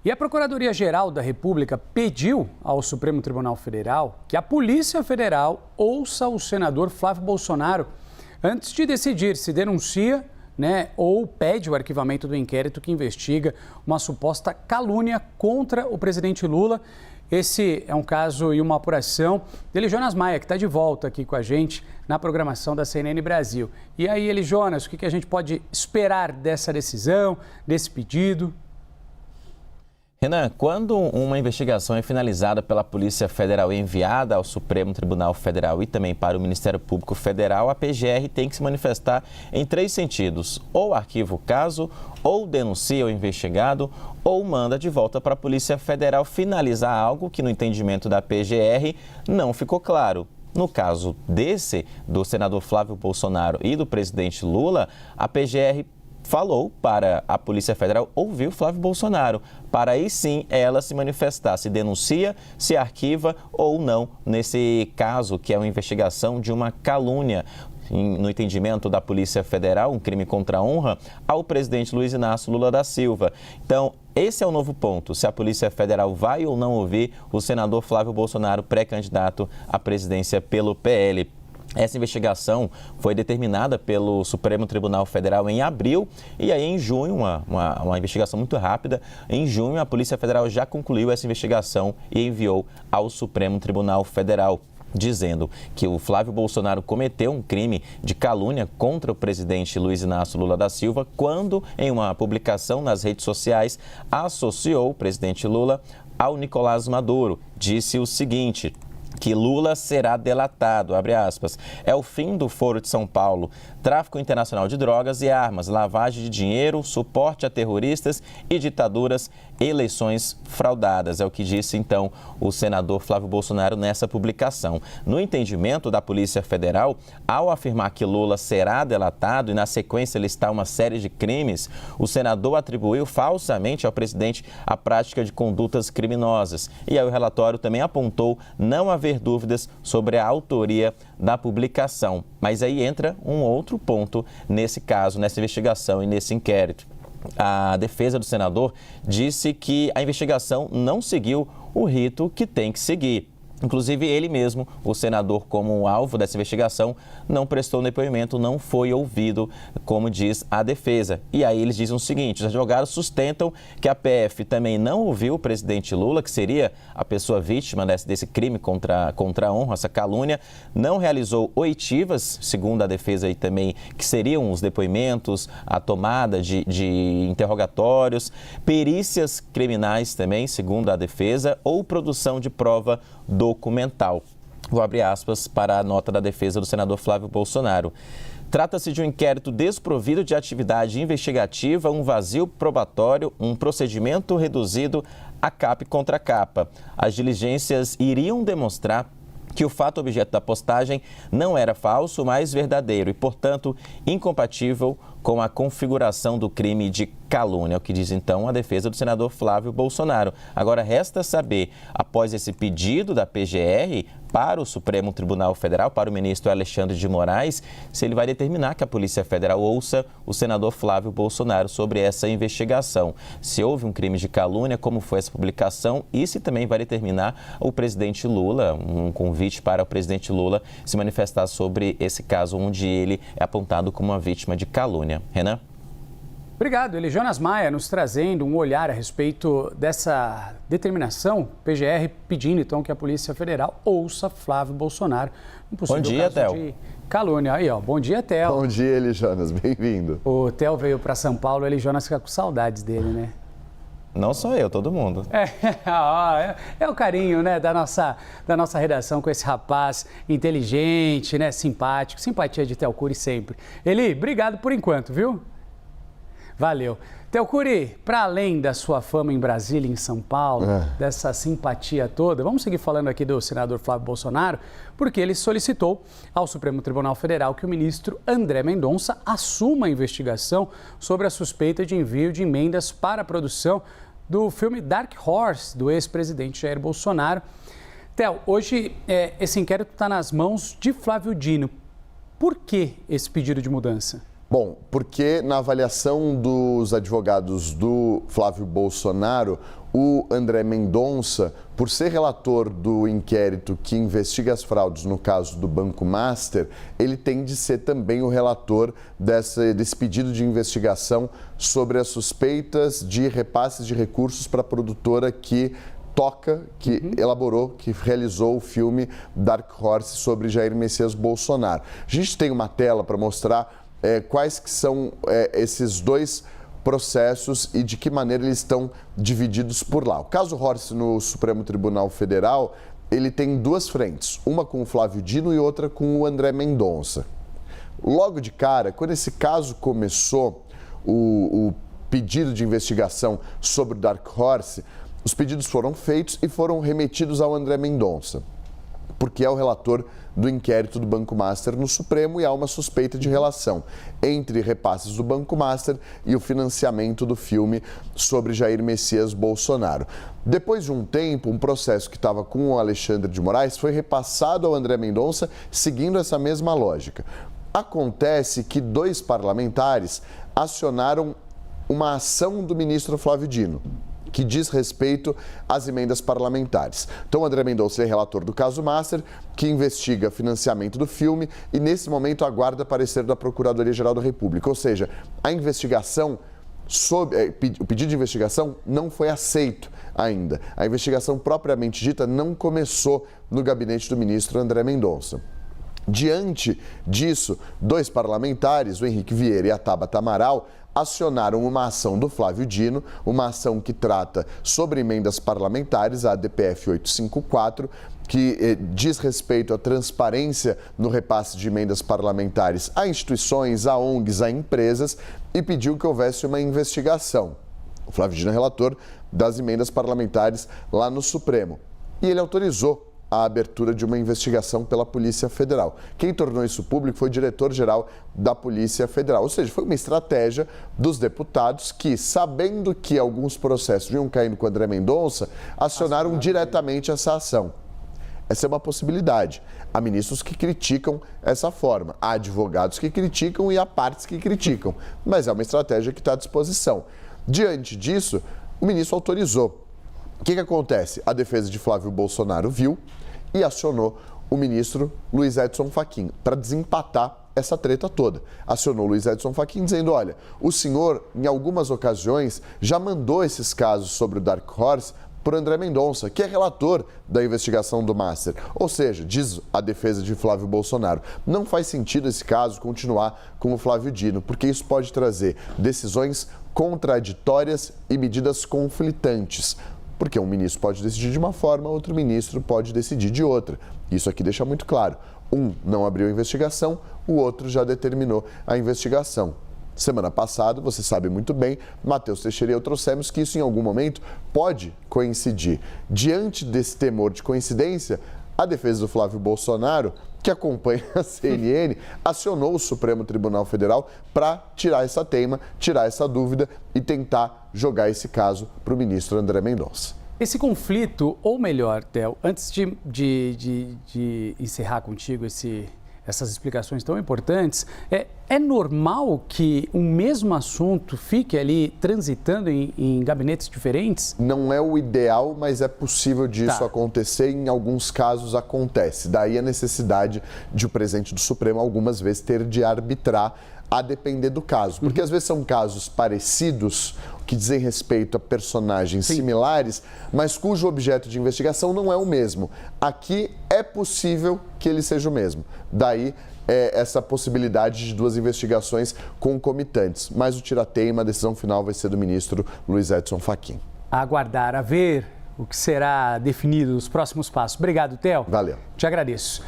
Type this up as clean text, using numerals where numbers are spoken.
E a Procuradoria-Geral da República pediu ao Supremo Tribunal Federal que a Polícia Federal ouça o senador Flávio Bolsonaro antes de decidir se denuncia, ou pede o arquivamento do inquérito que investiga uma suposta calúnia contra o presidente Lula. Esse é um caso e uma apuração dele, Jonas Maia, que está de volta aqui com a gente na programação da CNN Brasil. E aí, Eli Jonas, o que a gente pode esperar dessa decisão, desse pedido? Renan, quando uma investigação é finalizada pela Polícia Federal e enviada ao Supremo Tribunal Federal e também para o Ministério Público Federal, a PGR tem que se manifestar em 3 sentidos: ou arquiva o caso, ou denuncia o investigado, ou manda de volta para a Polícia Federal finalizar algo que, no entendimento da PGR, não ficou claro. No caso do senador Flávio Bolsonaro e do presidente Lula, a PGR falou para a Polícia Federal ouvir o Flávio Bolsonaro, para aí sim ela se manifestar, se denuncia, se arquiva ou não, nesse caso que é uma investigação de uma calúnia, no entendimento da Polícia Federal, um crime contra a honra, ao presidente Luiz Inácio Lula da Silva. Então, esse é o novo ponto, se a Polícia Federal vai ou não ouvir o senador Flávio Bolsonaro, pré-candidato à presidência pelo PL. Essa investigação foi determinada pelo Supremo Tribunal Federal em abril e aí em junho, uma investigação muito rápida, em junho a Polícia Federal já concluiu essa investigação e enviou ao Supremo Tribunal Federal, dizendo que o Flávio Bolsonaro cometeu um crime de calúnia contra o presidente Luiz Inácio Lula da Silva quando, em uma publicação nas redes sociais, associou o presidente Lula ao Nicolás Maduro. Disse o seguinte: que Lula será delatado, abre aspas, é o fim do Foro de São Paulo, tráfico internacional de drogas e armas, lavagem de dinheiro, suporte a terroristas e ditaduras, eleições fraudadas, é o que disse então o senador Flávio Bolsonaro nessa publicação. No entendimento da Polícia Federal, ao afirmar que Lula será delatado e na sequência listar uma série de crimes, o senador atribuiu falsamente ao presidente a prática de condutas criminosas. E aí o relatório também apontou não haver dúvidas sobre a autoria da publicação. Mas aí entra um outro ponto nesse caso, nessa investigação e nesse inquérito. A defesa do senador disse que a investigação não seguiu o rito que tem que seguir. Inclusive, ele mesmo, o senador, como alvo dessa investigação, não prestou depoimento, não foi ouvido, como diz a defesa. E aí eles dizem o seguinte: os advogados sustentam que a PF também não ouviu o presidente Lula, que seria a pessoa vítima desse crime contra a honra, essa calúnia, não realizou oitivas, segundo a defesa aí também, que seriam os depoimentos, a tomada de interrogatórios, perícias criminais também, segundo a defesa, ou produção de prova documental. Vou abrir aspas para a nota da defesa do senador Flávio Bolsonaro. Trata-se de um inquérito desprovido de atividade investigativa, um vazio probatório, um procedimento reduzido a capa e contra capa. As diligências iriam demonstrar que o fato objeto da postagem não era falso, mas verdadeiro e, portanto, incompatível com a configuração do crime de calúnia, o que diz então a defesa do senador Flávio Bolsonaro. Agora resta saber, após esse pedido da PGR para o Supremo Tribunal Federal, para o ministro Alexandre de Moraes, se ele vai determinar que a Polícia Federal ouça o senador Flávio Bolsonaro sobre essa investigação. Se houve um crime de calúnia, como foi essa publicação, e se também vai determinar o presidente Lula, um convite para o presidente Lula se manifestar sobre esse caso onde ele é apontado como uma vítima de calúnia. Renan? Obrigado, Eli Jonas Maia, nos trazendo um olhar a respeito dessa determinação, PGR pedindo então que a Polícia Federal ouça Flávio Bolsonaro. Bom dia, Theo. De calúnia. Aí, ó. Bom dia, Theo. Bom dia, Eli Jonas. Bem-vindo. O Theo veio para São Paulo, o Eli Jonas fica com saudades dele, né? Não só eu, todo mundo. É o carinho, né, da nossa redação com esse rapaz inteligente, né, simpático. Simpatia de Theo Cury sempre. Eli, obrigado por enquanto, viu? Valeu. Theo Cury, para além da sua fama em Brasília e em São Paulo, dessa simpatia toda, vamos seguir falando aqui do senador Flávio Bolsonaro, porque ele solicitou ao Supremo Tribunal Federal que o ministro André Mendonça assuma a investigação sobre a suspeita de envio de emendas para a produção do filme Dark Horse, do ex-presidente Jair Bolsonaro. Theo, hoje esse inquérito está nas mãos de Flávio Dino. Por que esse pedido de mudança? Bom, porque na avaliação dos advogados do Flávio Bolsonaro, o André Mendonça, por ser relator do inquérito que investiga as fraudes no caso do Banco Master, ele tem de ser também o relator desse pedido de investigação sobre as suspeitas de repasses de recursos para a produtora que elaborou, que realizou o filme Dark Horse sobre Jair Messias Bolsonaro. A gente tem uma tela para mostrar quais que são esses dois processos e de que maneira eles estão divididos por lá. O caso Horse no Supremo Tribunal Federal, ele tem duas frentes, uma com o Flávio Dino e outra com o André Mendonça. Logo de cara, quando esse caso começou, o pedido de investigação sobre o Dark Horse, os pedidos foram feitos e foram remetidos ao André Mendonça, porque é o relator do inquérito do Banco Master no Supremo e há uma suspeita de relação entre repasses do Banco Master e o financiamento do filme sobre Jair Messias Bolsonaro. Depois de um tempo, um processo que estava com o Alexandre de Moraes foi repassado ao André Mendonça, seguindo essa mesma lógica. Acontece que dois parlamentares acionaram uma ação do ministro Flávio Dino, que diz respeito às emendas parlamentares. Então, o André Mendonça é relator do caso Master, que investiga financiamento do filme e, nesse momento, aguarda parecer da Procuradoria-Geral da República. Ou seja, a investigação, o pedido de investigação não foi aceito ainda. A investigação propriamente dita não começou no gabinete do ministro André Mendonça. Diante disso, dois parlamentares, o Henrique Vieira e a Tabata Amaral, acionaram uma ação do Flávio Dino, uma ação que trata sobre emendas parlamentares, a ADPF 854, que diz respeito à transparência no repasse de emendas parlamentares a instituições, a ONGs, a empresas, e pediu que houvesse uma investigação. O Flávio Dino é relator das emendas parlamentares lá no Supremo. E ele autorizou a abertura de uma investigação pela Polícia Federal. Quem tornou isso público foi o diretor-geral da Polícia Federal. Ou seja, foi uma estratégia dos deputados que, sabendo que alguns processos iam caindo com o André Mendonça, acionaram diretamente essa ação. Essa é uma possibilidade. Há ministros que criticam essa forma, há advogados que criticam e há partes que criticam. Mas é uma estratégia que está à disposição. Diante disso, o ministro autorizou. O que acontece? A defesa de Flávio Bolsonaro viu e acionou o ministro Luiz Edson Fachin para desempatar essa treta toda. Acionou o Luiz Edson Fachin dizendo, olha, o senhor, em algumas ocasiões, já mandou esses casos sobre o Dark Horse por André Mendonça, que é relator da investigação do Master. Ou seja, diz a defesa de Flávio Bolsonaro, não faz sentido esse caso continuar com o Flávio Dino, porque isso pode trazer decisões contraditórias e medidas conflitantes. Porque um ministro pode decidir de uma forma, outro ministro pode decidir de outra. Isso aqui deixa muito claro. Um não abriu a investigação, o outro já determinou a investigação. Semana passada, você sabe muito bem, Matheus Teixeira e eu trouxemos que isso em algum momento pode coincidir. Diante desse temor de coincidência, a defesa do Flávio Bolsonaro, que acompanha a CNN, acionou o Supremo Tribunal Federal para tirar essa teima, tirar essa dúvida e tentar jogar esse caso para o ministro André Mendonça. Esse conflito, ou melhor, Theo, antes de encerrar contigo essas explicações tão importantes, é normal que um mesmo assunto fique ali transitando em gabinetes diferentes? Não é o ideal, mas é possível disso acontecer e em alguns casos acontece. Daí a necessidade de o presidente do Supremo algumas vezes ter de arbitrar a depender do caso. Porque às vezes são casos parecidos, que dizem respeito a personagens similares, mas cujo objeto de investigação não é o mesmo. Aqui é possível que ele seja o mesmo. Daí essa possibilidade de duas investigações concomitantes. Mas o tirateima, a decisão final vai ser do ministro Luiz Edson Fachin. A aguardar, a ver o que será definido nos próximos passos. Obrigado, Theo. Valeu. Te agradeço.